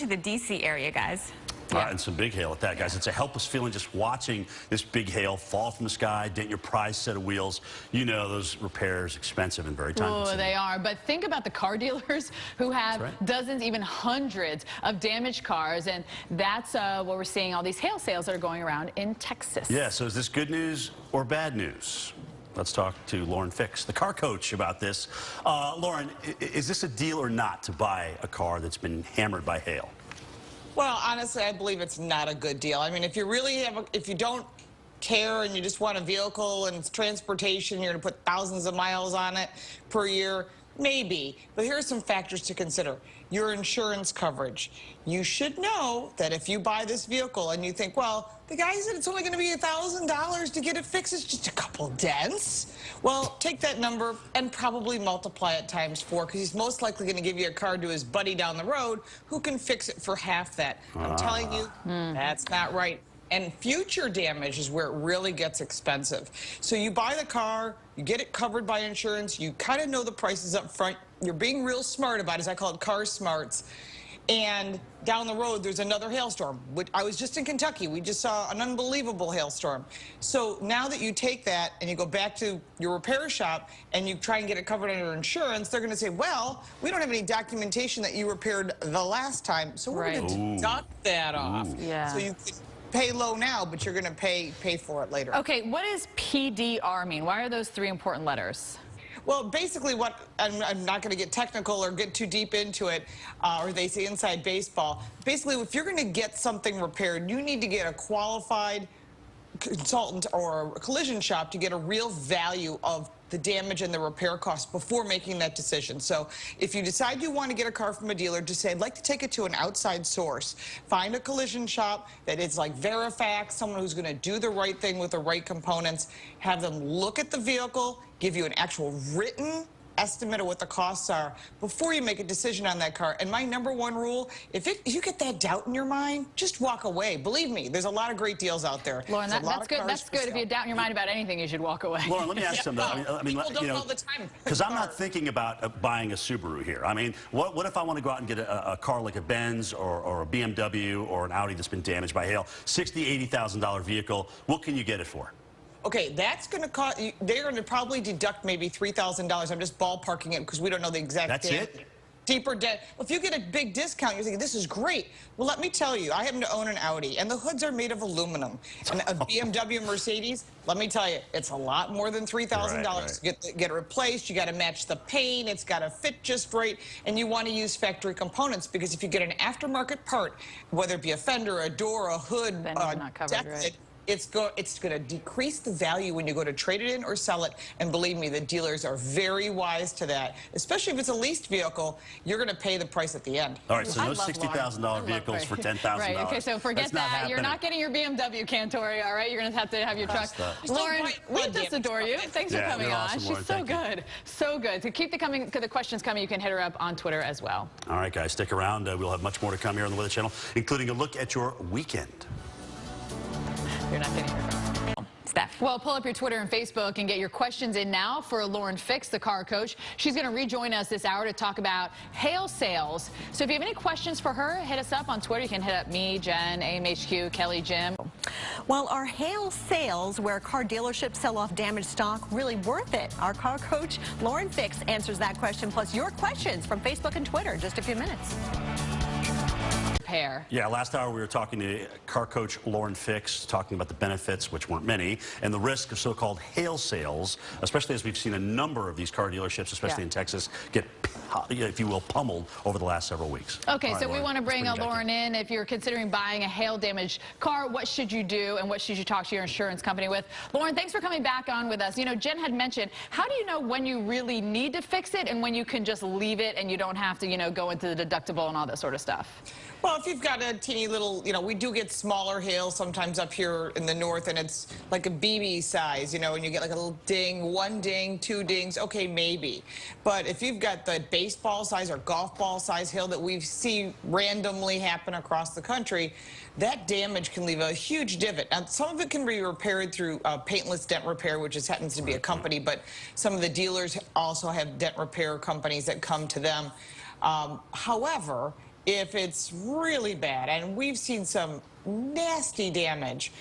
the D.C. area, guys. And some big hail at that, guys. It's a helpless feeling just watching this big hail fall from the sky, dent your prized set of wheels. You know those repairs expensive and very time-consuming. Oh, they are. But think about the car dealers who have dozens, even hundreds of damaged cars. And that's what we're seeing, all these hail sales that are going around in Texas. Yeah, so is this good news or bad news? Let's talk to Lauren Fix, the car coach, about this. Lauren, is this a deal or not to buy a car that's been hammered by hail? Well, honestly, I believe it's not a good deal. I mean, if you really if you don't care and you just want a vehicle and it's transportation, you're going to put thousands of miles on it per year, maybe. But here are some factors to consider. Your insurance coverage. You should know that if you buy this vehicle and you think, well, the guy said it's only going to be $1,000 to get it fixed, it's just a couple dents. Well, take that number and probably multiply it times 4, because he's most likely going to give you a car to his buddy down the road who can fix it for half that. I'm telling you, that's not right. And future damage is where it really gets expensive. So you buy the car, you get it covered by insurance, you kind of know the prices up front, you're being real smart about it, as I call it car smarts. And down the road, there's another hailstorm. I was just in Kentucky. We just saw an unbelievable hailstorm. So now that you take that and you go back to your repair shop and you try and get it covered under insurance, they're going to say, well, we don't have any documentation that you repaired the last time, so we're going to deduct that off. So you can pay low now, but you're going to pay for it later. Okay, what does PDR mean? Why are those 3 important letters? Well, basically what, I'm not going to get technical or get too deep into it, or they say inside baseball. Basically, if you're going to get something repaired, you need to get a qualified consultant or a collision shop to get a real value of the damage and the repair costs before making that decision. So if you decide you want to get a car from a dealer, just say, I'd like to take it to an outside source. Find a collision shop that is like Verifax, someone who's going to do the right thing with the right components. Have them look at the vehicle, give you an actual written estimate of what the costs are before you make a decision on that car. And my #1 rule, if you get that doubt in your mind, just walk away. Believe me, there's a lot of great deals out there. Lauren, that's good. That's good. If you doubt in your mind about anything, you should walk away. Lauren, let me ask something. I mean, people don't all the time. Because I'm not thinking about buying a Subaru here. I mean, what if I want to go out and get a car like a Benz or a BMW or an Audi that's been damaged by hail? $60,000, $80,000 vehicle. What can you get it for? Okay, that's going to cost, they're going to probably deduct maybe $3,000. I'm just ballparking it because we don't know the exact That's date. it? Deeper debt. Well, if you get a big discount, you're thinking, this is great. Well, let me tell you, I happen to own an Audi, and the hoods are made of aluminum. And a BMW Mercedes, let me tell you, it's a lot more than $3,000 to get it replaced. You got to match the paint. It's got to fit just right. And you want to use factory components, because if you get an aftermarket part, whether it be a fender, a door, a hood, deck lid, it's going to decrease the value when you go to trade it in or sell it. And believe me, the dealers are very wise to that. Especially if it's a leased vehicle, you're going to pay the price at the end. All right, so no $60,000 vehicles for $10,000. Right, okay, so forget that. You're not getting your BMW Cantori, all right? You're going to have your truck. Lauren, we just adore you. Thanks for coming on. Awesome, Lauren. She's so good. So good. So keep the questions coming. You can hit her up on Twitter as well. All right, guys, stick around. We'll have much more to come here on the Weather Channel, including a look at your weekend. You're not getting her. Steph. Well, pull up your Twitter and Facebook and get your questions in now for Lauren Fix, the car coach. She's going to rejoin us this hour to talk about hail sales. So if you have any questions for her, hit us up on Twitter. You can hit up me, Jen, AMHQ, Kelly, Jim. Well, are hail sales where car dealerships sell off damaged stock really worth it? Our car coach, Lauren Fix, answers that question, plus your questions from Facebook and Twitter in just a few minutes. Yeah, last hour we were talking to car coach Lauren Fix, talking about the benefits, which weren't many, and the risk of so-called hail sales, especially as we've seen a number of these car dealerships, especially in Texas, get, if you will, pummeled over the last several weeks. Okay, so we want to bring Lauren in. If you're considering buying a hail-damaged car, what should you do, and what should you talk to your insurance company with? Lauren, thanks for coming back on with us. You know, Jen had mentioned, how do you know when you really need to fix it and when you can just leave it and you don't have to, you know, go into the deductible and all that sort of stuff? Well, if you've got a teeny little, you know, we do get smaller hail sometimes up here in the north, and it's like a BB size, you know, and you get like a little ding, 1 ding, 2 dings, okay, maybe. But if you've got the baseball size or golf ball size hail that we see randomly happen across the country, that damage can leave a huge divot. Now, some of it can be repaired through paintless dent repair, which happens to be a company, but some of the dealers also have dent repair companies that come to them. However, If it's really bad, and we've seen some nasty damage,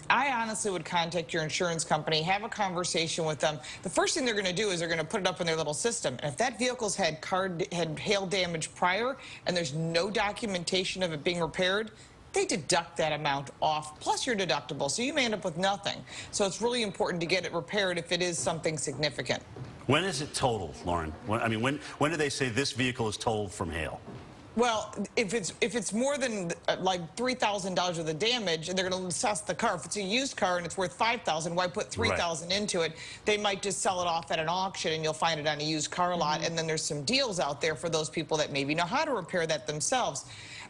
I honestly would contact your insurance company, have a conversation with them. The first thing they're going to do is they're going to put it up in their little system. And if that vehicle's had hail damage prior and there's no documentation of it being repaired, they deduct that amount off, plus your deductible, so you may end up with nothing. So it's really important to get it repaired if it is something significant. When is it totaled, Lauren? When do they say this vehicle is totaled from hail? Well, if it's more than like $3,000 worth of damage, and they're going to assess the car. If it's a used car and it's worth $5,000, why put $3,000 into it? They might just sell it off at an auction, and you'll find it on a used car lot. And then there's some deals out there for those people that maybe know how to repair that themselves.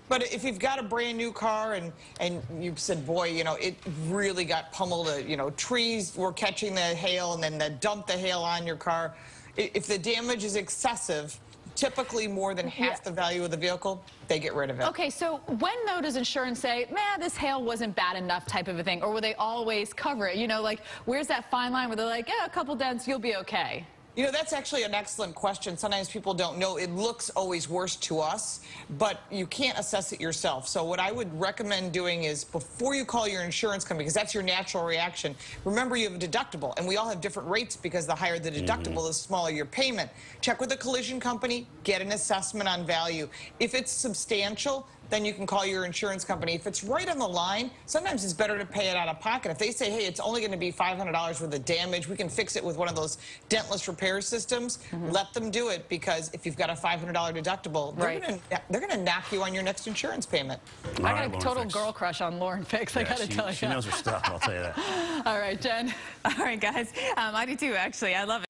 But if you've got a brand new car and you said, boy, you know, it really got pummeled, you know, trees were catching the hail and then they dumped the hail on your car. If the damage is excessive, typically more than half the value of the vehicle, they get rid of it. Okay, so when, though, does insurance say, man, this hail wasn't bad enough type of a thing, or will they always cover it? You know, like, where's that fine line where they're like, yeah, a couple dents, you'll be okay? You know, that's actually an excellent question. Sometimes people don't know. It looks always worse to us, but you can't assess it yourself. So what I would recommend doing is before you call your insurance company, because that's your natural reaction, remember you have a deductible, and we all have different rates because the higher the deductible, the smaller your payment. Check with the collision company, get an assessment on value. If it's substantial, then you can call your insurance company. If it's right on the line, sometimes it's better to pay it out of pocket. If they say, hey, it's only going to be $500 worth of damage, we can fix it with one of those dentless repair systems, let them do it, because if you've got a $500 deductible, they're going to knock you on your next insurance payment. I got a total girl crush on Lauren Fix, I got to tell you. She knows her stuff, I'll tell you that. All right, Jen. All right, guys. I do too, actually. I love it.